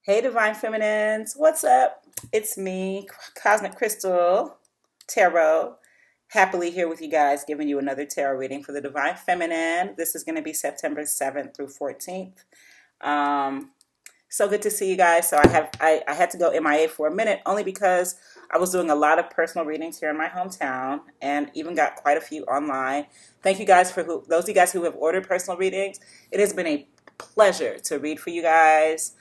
Hey, Divine Feminines, what's up? It's me, Cosmic Crystal Tarot. Happily here with you guys, giving you another tarot reading for the Divine Feminine. This is going to be September 7th through 14th. Um, so good to see you guys. So I had to go MIA for a minute only because I was doing a lot of personal readings here in my hometown and even got quite a few online. Thank you guys for those of you guys who have ordered personal readings. It has been a pleasure to read for you guys.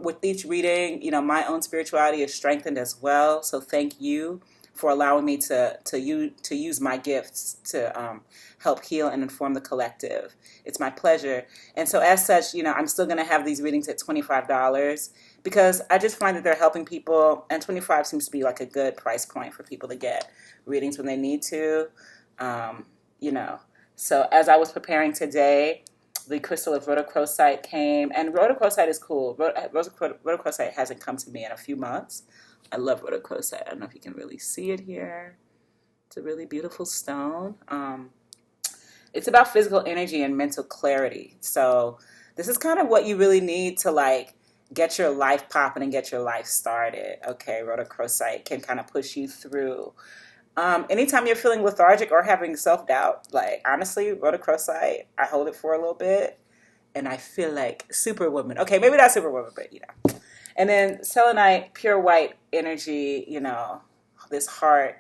With each reading, my own spirituality is strengthened as well. So thank you for allowing me to use my gifts to help heal and inform the collective. It's my pleasure. And so as such, I'm still going to have these readings at $25 because I just find that they're helping people, and 25 seems to be like a good price point for people to get readings when they need to. Um, you know. So as I was preparing today, the crystal of rhodochrosite came, and rhodochrosite is cool. Rhodochrosite hasn't come to me in a few months. I love rhodochrosite. I don't know if you can really see it here. It's a really beautiful stone. It's about physical energy and mental clarity. So this is kind of what you really need to like get your life popping and get your life started. Okay, rhodochrosite can kind of push you through. Anytime you're feeling lethargic or having self-doubt, like honestly, rhodochrosite, I hold it for a little bit and I feel like superwoman. Okay, maybe not superwoman, but And then selenite, pure white energy, this heart,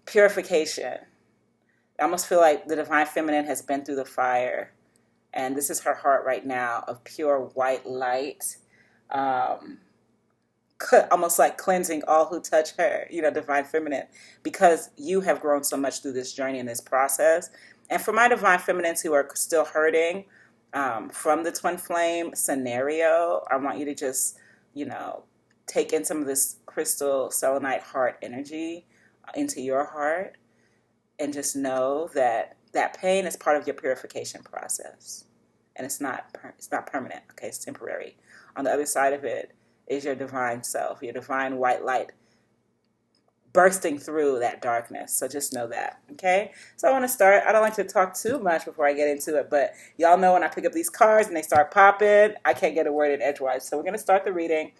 purification. I almost feel like the divine feminine has been through the fire, and this is her heart right now of pure white light. Um, Almost like cleansing all who touch her, divine feminine, because you have grown so much through this journey and this process. And for my divine feminines who are still hurting from the twin flame scenario, I want you to just, take in some of this crystal selenite heart energy into your heart and just know that that pain is part of your purification process. And it's not permanent, okay? It's temporary. On the other side of it is your divine self, your divine white light bursting through that darkness. So just know that, okay? So I want to start. I don't like to talk too much before I get into it, but y'all know when I pick up these cards and they start popping, I can't get a word in edgewise. So we're going to start the reading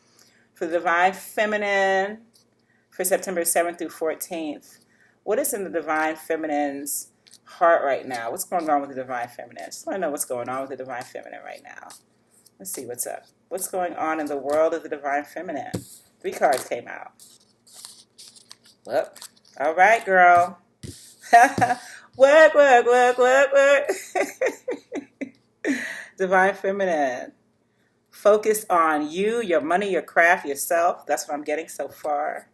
for the divine feminine for September 7th through 14th. What is in the divine feminine's heart right now? What's going on with the divine feminine? Just want to know what's going on with the divine feminine right now. Let's see what's up. What's going on in the world of the divine feminine? 3 cards came out. Well, all right, girl. Work, work, work, work, work. Divine feminine. Focus on you, your money, your craft, yourself. That's what I'm getting so far.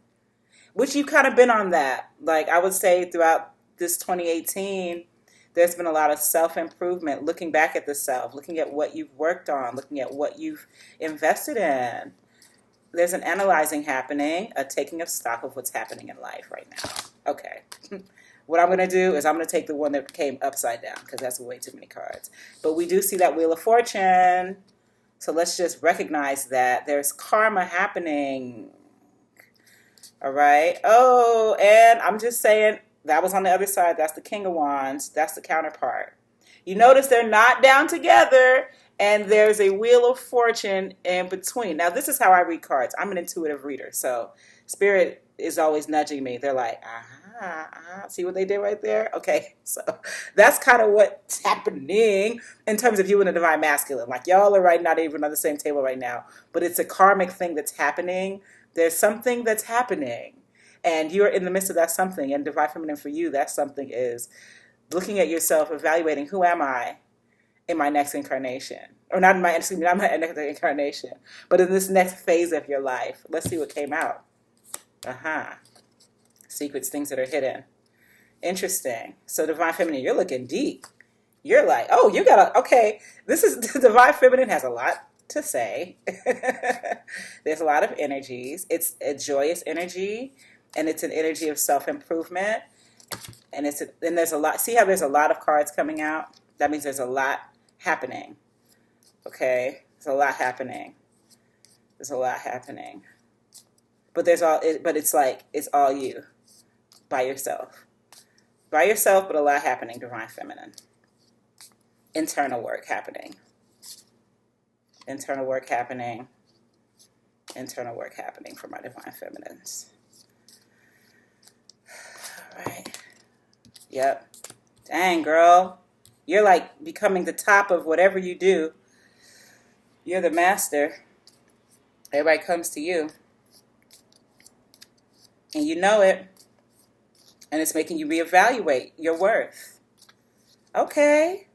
Which you've kind of been on that. Like I would say throughout this 2018, there's been a lot of self-improvement, looking back at the self, looking at what you've worked on, looking at what you've invested in. There's an analyzing happening, a taking of stock of what's happening in life right now. Okay. What I'm going to do is I'm going to take the one that came upside down because that's way too many cards. But we do see that Wheel of Fortune. So let's just recognize that there's karma happening. All right. Oh, and I'm just saying, that was on the other side. That's the King of Wands. That's the counterpart. You notice they're not down together, and there's a Wheel of Fortune in between. Now, this is how I read cards. I'm an intuitive reader, so Spirit is always nudging me. They're like, see what they did right there? Okay, so that's kind of what's happening in terms of you and the Divine Masculine. Like, y'all are right, not even on the same table right now, but it's a karmic thing that's happening. There's something that's happening. And you're in the midst of that something. And divine feminine for you, that something is looking at yourself, evaluating who am I in my next incarnation, or not in my not my next incarnation, but in this next phase of your life. Let's see what came out. Secrets, things that are hidden. Interesting. So divine feminine, you're looking deep. You're like, oh, you gotta. Okay, this is divine feminine has a lot to say. There's a lot of energies. It's a joyous energy. And it's an energy of self-improvement, and there's a lot. See how there's a lot of cards coming out? That means there's a lot happening. Okay, there's a lot happening. There's a lot happening, but it's like it's all you, by yourself, but a lot happening. Divine feminine, internal work happening. Internal work happening. Internal work happening for my divine feminines. All right. Yep. Dang, girl. You're like becoming the top of whatever you do. You're the master. Everybody comes to you. And you know it. And it's making you reevaluate your worth. Okay.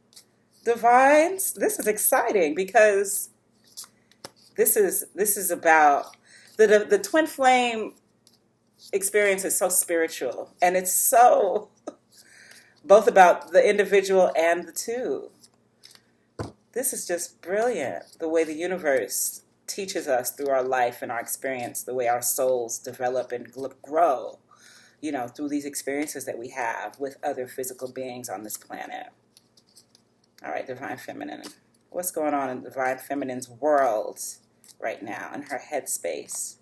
Divines, this is exciting because this is about the twin flame experience is so spiritual, and it's so both about the individual and the two. This is just brilliant, the way the universe teaches us through our life and our experience, the way our souls develop and grow, through these experiences that we have with other physical beings on this planet. All right, Divine Feminine. What's going on in Divine Feminine's world right now, in her headspace?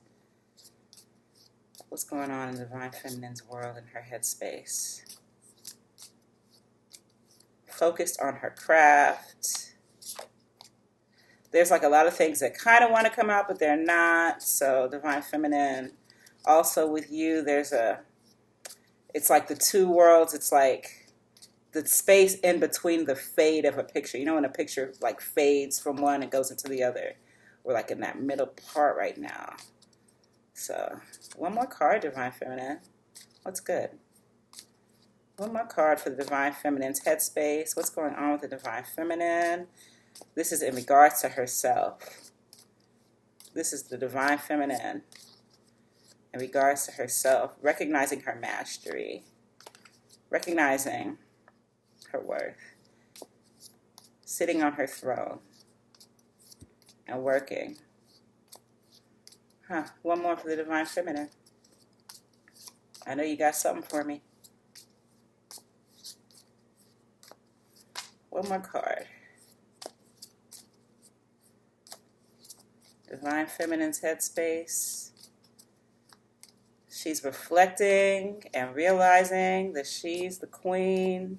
What's going on in Divine Feminine's world, in her headspace? Focused on her craft. There's like a lot of things that kind of want to come out, but they're not. So Divine Feminine, also with you, it's like the two worlds. It's like the space in between the fade of a picture. When a picture like fades from one and goes into the other. We're like in that middle part right now. So one more card, Divine Feminine. What's good? One more card for the Divine Feminine's headspace. What's going on with the Divine Feminine? This is in regards to herself. This is the Divine Feminine in regards to herself, recognizing her mastery, recognizing her worth, sitting on her throne and working. One more for the Divine Feminine. I know you got something for me. One more card. Divine Feminine's headspace. She's reflecting and realizing that she's the queen.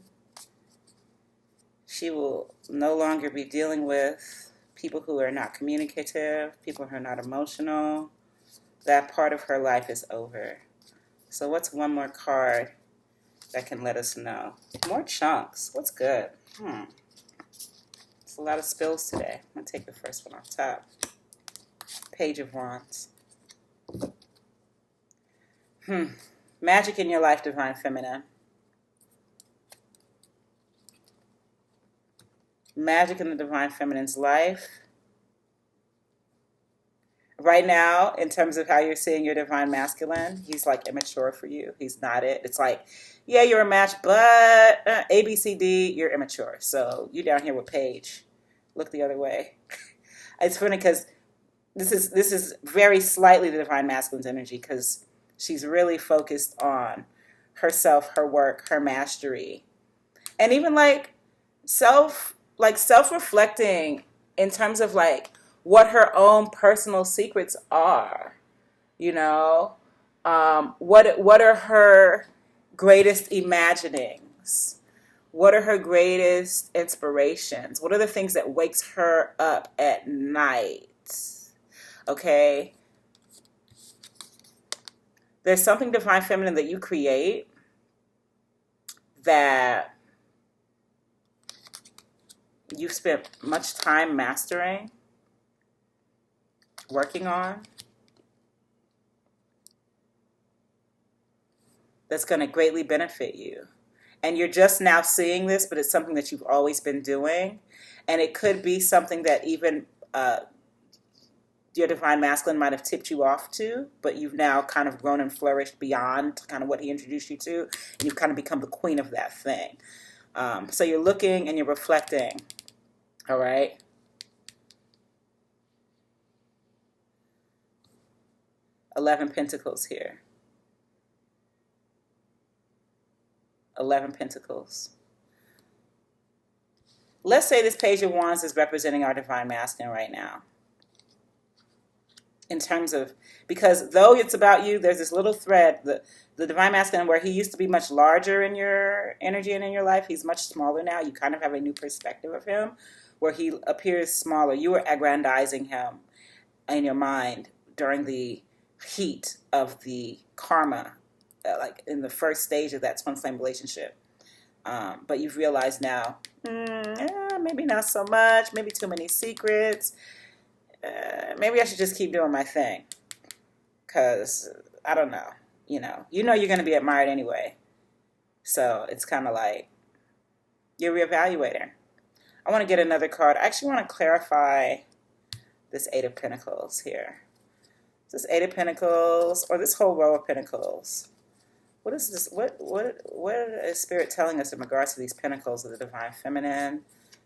She will no longer be dealing with people who are not communicative, people who are not emotional. That part of her life is over. So what's one more card that can let us know? More chunks. What's good? It's a lot of spills today. I'm going to take the first one off top. Page of Wands. Magic in your life, Divine Feminine. Magic in the Divine Feminine's life. Right now, in terms of how you're seeing your Divine Masculine, he's like immature for you. He's not it. It's like, yeah, you're a match, but A, B, C, D, you're immature. So you down here with Paige. Look the other way. It's funny because this is very slightly the Divine Masculine's energy because she's really focused on herself, her work, her mastery. And even like self-reflecting in terms of like what her own personal secrets are, what are her greatest imaginings? What are her greatest inspirations? What are the things that wakes her up at night? Okay? There's something Divine Feminine that you create that you've spent much time mastering, working on, that's going to greatly benefit you. And you're just now seeing this, but it's something that you've always been doing. And it could be something that even your Divine Masculine might have tipped you off to, but you've now kind of grown and flourished beyond kind of what he introduced you to. And you've kind of become the queen of that thing. So you're looking and you're reflecting. All right? $11 Pentacles here. 11 Pentacles. Let's say this Page of Wands is representing our Divine Masculine right now. In terms of, because though it's about you, there's this little thread, the Divine Masculine, where he used to be much larger in your energy and in your life, he's much smaller now. You kind of have a new perspective of him. where he appears smaller. You were aggrandizing him in your mind during the heat of the karma, like in the first stage of that twin flame relationship. But you've realized now, maybe not so much, maybe too many secrets. Maybe I should just keep doing my thing. Because, I don't know, you're going to be admired anyway. So it's kind of like you're reevaluating. I want to get another card. I actually want to clarify this Eight of Pentacles here. This Eight of Pentacles, or this whole row of Pentacles. What is this? What is Spirit telling us in regards to these Pentacles of the Divine Feminine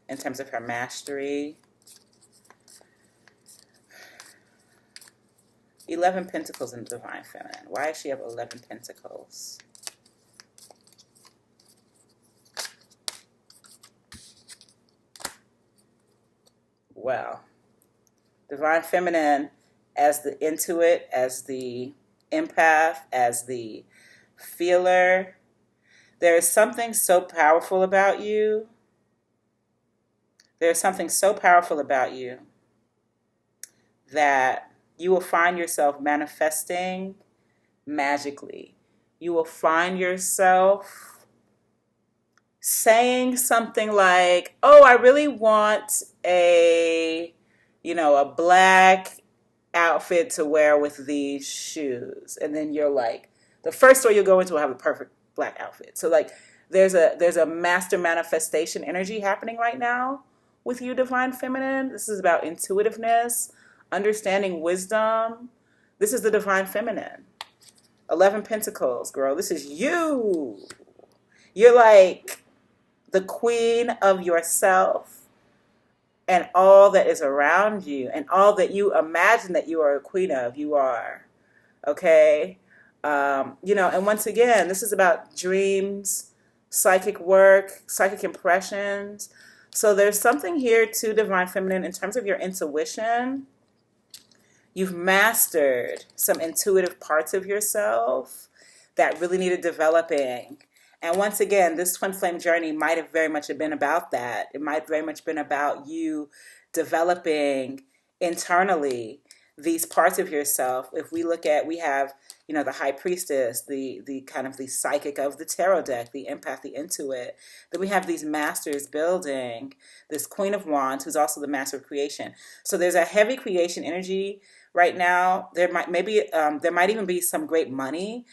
in terms of her mastery? 11 Pentacles in the Divine Feminine. Why does she have 11 Pentacles? Well, Divine Feminine as the intuit, as the empath, as the feeler. There is something so powerful about you. There's something so powerful about you that you will find yourself manifesting magically. You will find yourself saying something like, oh, I really want a black outfit to wear with these shoes. And then you're like, the first store you'll go into will have the perfect black outfit. So like there's a master manifestation energy happening right now with you, Divine Feminine. This is about intuitiveness, understanding wisdom. This is the Divine Feminine. 11 Pentacles, girl. This is you. You're like the queen of yourself and all that is around you and all that you imagine that you are a queen of, you are. Okay? And once again, this is about dreams, psychic work, psychic impressions. So there's something here too, Divine Feminine, in terms of your intuition. You've mastered some intuitive parts of yourself that really needed developing. And once again, this twin flame journey might have very much been about that. It might very much been about you developing internally these parts of yourself. If we look at, we have, the High Priestess, the kind of the psychic of the tarot deck, the empath, the intuit. Then we have these masters building this Queen of Wands, who's also the master of creation. So there's a heavy creation energy right now. There might even be some great money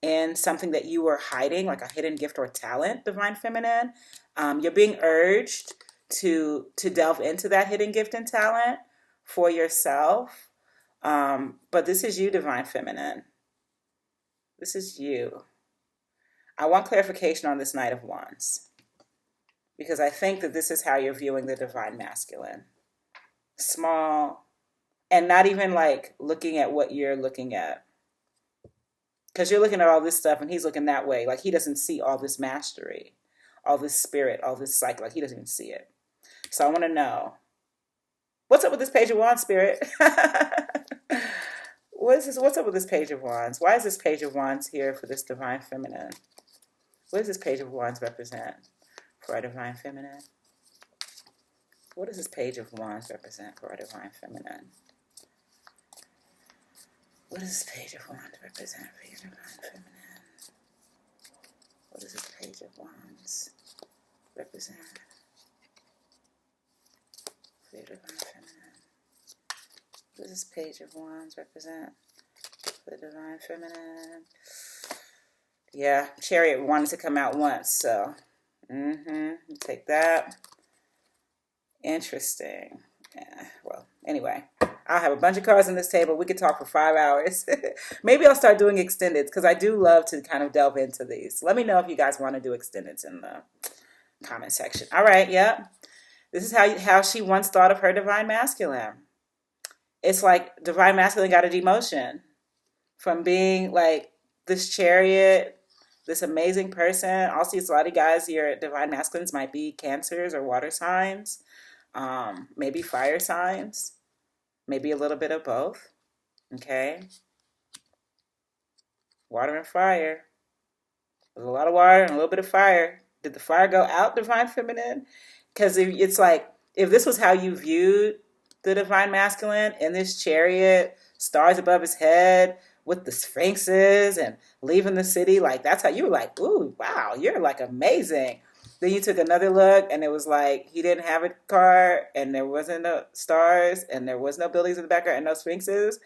in something that you were hiding, like a hidden gift or talent, Divine Feminine. You're being urged to delve into that hidden gift and talent for yourself. But this is you, Divine Feminine. This is you. I want clarification on this Knight of Wands, because I think that this is how you're viewing the Divine Masculine. Small, and not even like looking at what you're looking at. Because you're looking at all this stuff and he's looking that way. Like he doesn't see all this mastery, all this spirit, all this psyche. Like he doesn't even see it. So I want to know, what's up with this Page of Wands, Spirit? What's up with this Page of Wands? Why is this Page of Wands here for this Divine Feminine? What does this Page of Wands represent for our Divine Feminine? What does this Page of Wands represent for our Divine Feminine? What does this Page of Wands represent for your Divine Feminine? What does this Page of Wands represent for your Divine Feminine? What does this Page of Wands represent for the Divine Feminine? Yeah, Chariot wanted to come out once, so take that. Interesting. Yeah, well, anyway, I'll have a bunch of cards on this table. We could talk for 5 hours. Maybe I'll start doing extendeds because I do love to kind of delve into these. Let me know if you guys want to do extendeds in the comment section. All right, yeah. This is how she once thought of her Divine Masculine. It's like Divine Masculine got a demotion from being like this chariot, this amazing person. Also, a lot of guys, your Divine Masculines might be Cancers or water signs, maybe fire signs, maybe a little bit of both. Okay? Water and fire. There's a lot of water and a little bit of fire. Did the fire go out, Divine Feminine? Because it's like If this was how you viewed the divine masculine in this chariot, stars above his head with the sphinxes and leaving the city, like that's how you were like, ooh, wow, you're like amazing. Then you took another look and it was like he didn't have a car and there wasn't no stars and there was no buildings in the background and no sphinxes.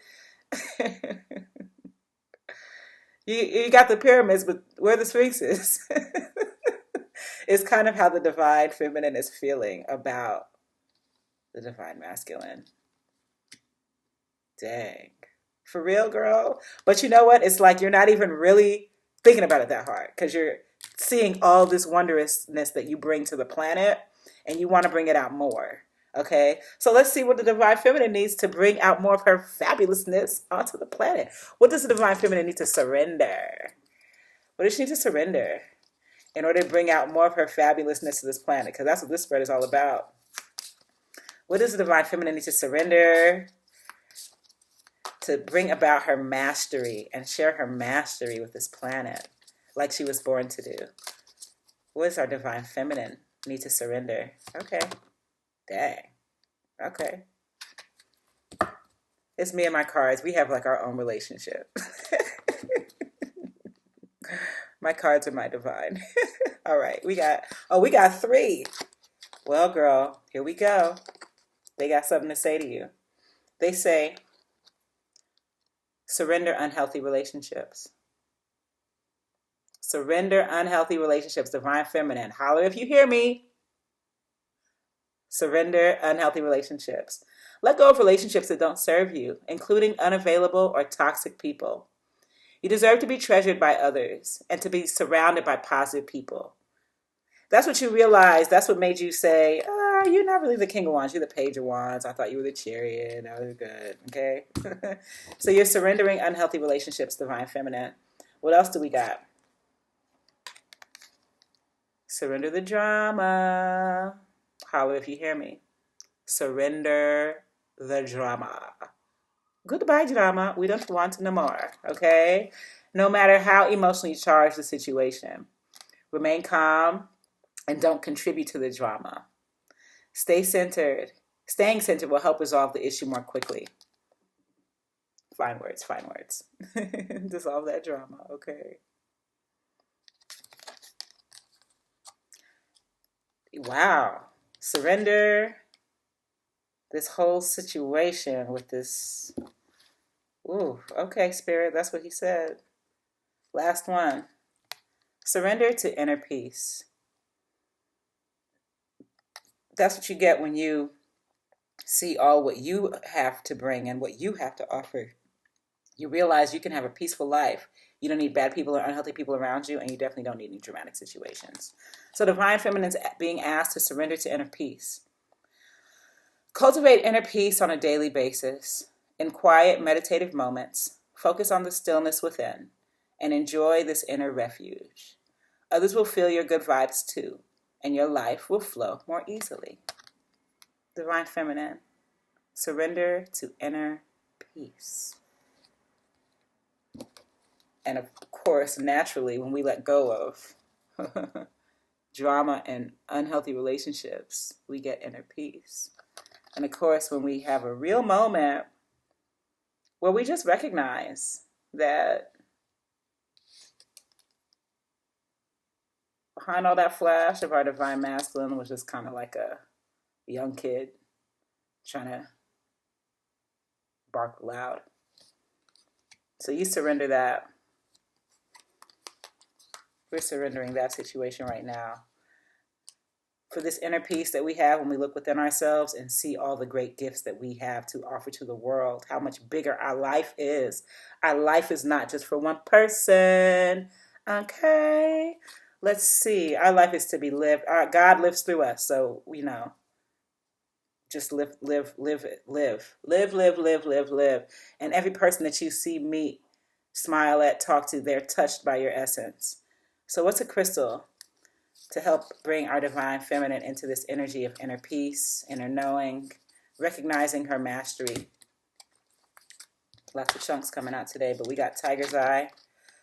You got the pyramids, but where are the sphinxes? It's kind of how the divine feminine is feeling about the divine masculine. Dang. For real, girl? But you know what? It's like you're not even really thinking about it that hard because you're seeing all this wondrousness that you bring to the planet and you want to bring it out more. Okay? So let's see what the divine feminine needs to bring out more of her fabulousness onto the planet. What does the divine feminine need to surrender? What does she need to surrender in order to bring out more of her fabulousness to this planet? Because that's what this spread is all about. What does the divine feminine need to surrender to bring about her mastery and share her mastery with this planet like she was born to do? What does our divine feminine need to surrender? Okay. Dang. Okay. It's me and my cards. We have like our own relationship. My cards are my divine. All right. We got 3. Well, girl, here we go. They got something to say to you. They say, surrender unhealthy relationships. Surrender unhealthy relationships. Divine feminine. Holler if you hear me. Surrender unhealthy relationships. Let go of relationships that don't serve you, including unavailable or toxic people. You deserve to be treasured by others and to be surrounded by positive people. That's what you realize. That's what made you say, you're not really the King of Wands. You're the Page of Wands. I thought you were the Chariot. That was good. Okay? So you're surrendering unhealthy relationships, divine feminine. What else do we got? Surrender the drama. Holler if you hear me. Surrender the drama. Goodbye, drama. We don't want no more. Okay? No matter how emotionally charged the situation, remain calm and don't contribute to the drama. Stay centered. Staying centered will help resolve the issue more quickly. Fine words, fine words. Dissolve that drama, okay? Wow. Surrender this whole situation with this. Ooh, okay, Spirit, that's what he said. Last one. Surrender to inner peace. That's what you get when you see all what you have to bring and what you have to offer. You realize you can have a peaceful life. You don't need bad people or unhealthy people around you, and you definitely don't need any dramatic situations. So divine feminine is being asked to surrender to inner peace. Cultivate inner peace on a daily basis. In quiet, meditative moments, focus on the stillness within and enjoy this inner refuge. Others will feel your good vibes too, and your life will flow more easily. Divine feminine, surrender to inner peace. And of course, naturally, when we let go of drama and unhealthy relationships, we get inner peace. And of course, when we have a real moment where we just recognize that behind all that flash of our divine masculine was just kind of like a young kid trying to bark loud. So you surrender that. We're surrendering that situation right now. For this inner peace that we have when we look within ourselves and see all the great gifts that we have to offer to the world, how much bigger our life is. Our life is not just for one person. Okay? Let's see. Our life is to be lived. God lives through us. So, just live. And every person that you see, meet, smile at, talk to, they're touched by your essence. So what's a crystal to help bring our divine feminine into this energy of inner peace, inner knowing, recognizing her mastery? Lots of chunks coming out today, but we got Tiger's Eye.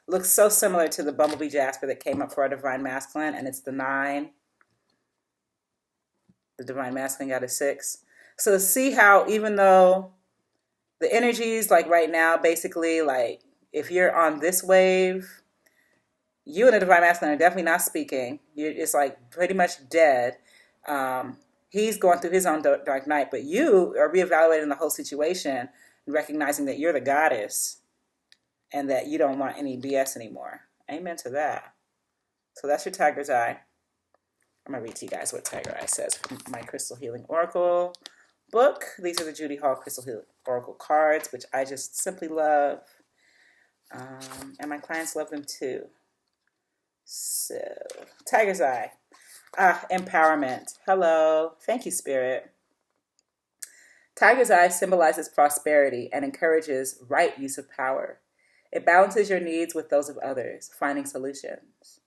Looks so similar to the Bumblebee Jasper that came up for our divine masculine, and it's the 9. The divine masculine got a 6. So see how even though the energies like right now, basically like if you're on this wave, you and the divine masculine are definitely not speaking. It's like pretty much dead. He's going through his own dark night, but you are reevaluating the whole situation and recognizing that you're the goddess and that you don't want any BS anymore. Amen to that. So that's your tiger's eye. I'm going to read to you guys what tiger eye says from my Crystal Healing Oracle book. These are the Judy Hall Crystal Healing Oracle cards, which I just simply love. And my clients love them too. So, tiger's eye. Empowerment. Hello. Thank you, Spirit. Tiger's eye symbolizes prosperity and encourages right use of power. It balances your needs with those of others, finding solutions.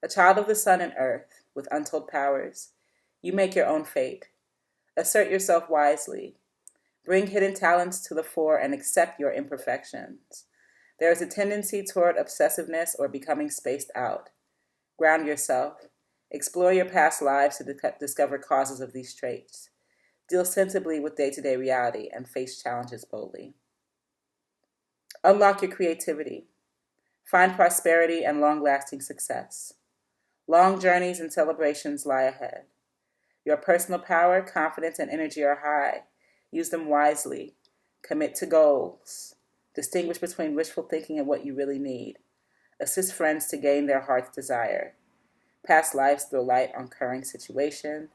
A child of the sun and earth, with untold powers, you make your own fate. Assert yourself wisely. Bring hidden talents to the fore and accept your imperfections. There is a tendency toward obsessiveness or becoming spaced out. Ground yourself. Explore your past lives to discover causes of these traits. Deal sensibly with day-to-day reality and face challenges boldly. Unlock your creativity. Find prosperity and long-lasting success. Long journeys and celebrations lie ahead. Your personal power, confidence, and energy are high. Use them wisely. Commit to goals. Distinguish between wishful thinking and what you really need. Assist friends to gain their heart's desire. Past lives throw light on current situation.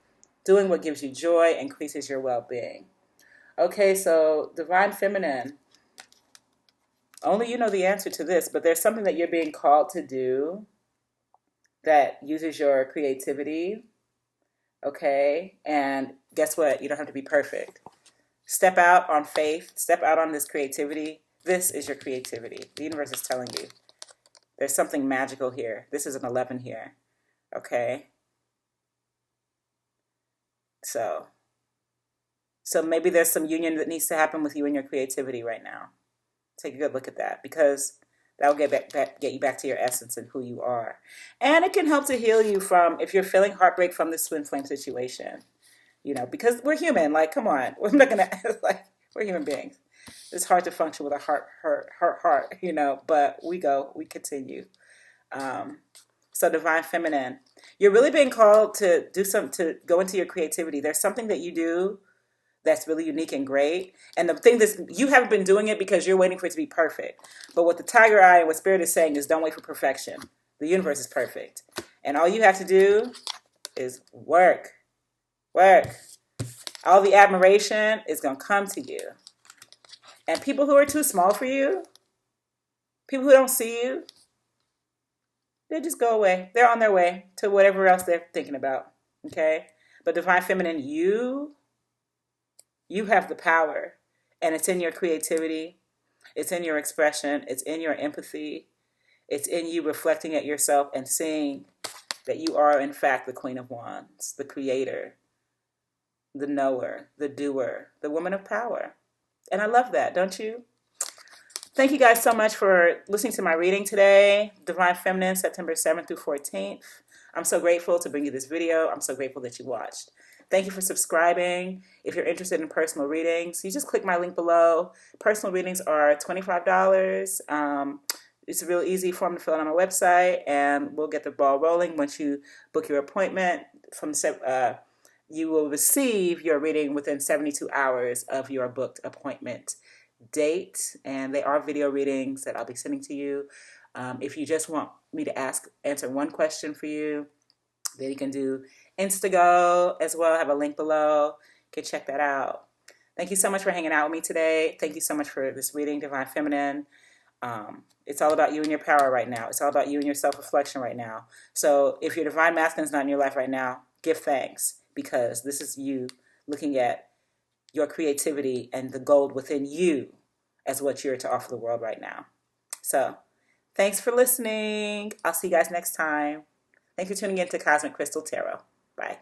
Doing what gives you joy increases your well-being. Okay, so Divine Feminine. Only you know the answer to this, but there's something that you're being called to do that uses your creativity, okay? And guess what? You don't have to be perfect. Step out on faith. Step out on this creativity. This is your creativity. The universe is telling you. There's something magical here. This is an 11 here, okay? So maybe there's some union that needs to happen with you and your creativity right now. Take a good look at that, because that will get you back to your essence and who you are. And it can help to heal you from, if you're feeling heartbreak from this twin flame situation, you know, because we're human. Like, come on. We're not going to, like, we're human beings. It's hard to function with a heart, you know, but we continue. So Divine Feminine, you're really being called to to go into your creativity. There's something that you do that's really unique and great. And the thing is, you haven't been doing it because you're waiting for it to be perfect. But what the tiger eye and what Spirit is saying is, don't wait for perfection. The universe is perfect. And all you have to do is work. All the admiration is going to come to you. And people who are too small for you, people who don't see you, they just go away. They're on their way to whatever else they're thinking about. Okay? But Divine Feminine, you have the power, and it's in your creativity, it's in your expression, it's in your empathy, it's in you reflecting at yourself and seeing that you are, in fact, the Queen of Wands, the creator, the knower, the doer, the woman of power. And I love that, don't you? Thank you guys so much for listening to my reading today, Divine Feminine, September 7th through 14th. I'm so grateful to bring you this video. I'm so grateful that you watched. Thank you for subscribing. If you're interested in personal readings, you just click my link below. Personal readings are $25. It's a real easy form to fill out on my website, and we'll get the ball rolling. Once you book your appointment, you will receive your reading within 72 hours of your booked appointment date, and they are video readings that I'll be sending to you. If you just want me to answer one question for you, then you can do Instago as well. I have a link below. You can check that out. Thank you so much for hanging out with me today. Thank you so much for this reading, Divine Feminine. It's all about you and your power right now. It's all about you and your self-reflection right now. So if your Divine Masculine is not in your life right now, give thanks, because this is you looking at your creativity and the gold within you as what you're to offer the world right now. So thanks for listening. I'll see you guys next time. Thanks for tuning in to Cosmic Crystal Tarot. Bye.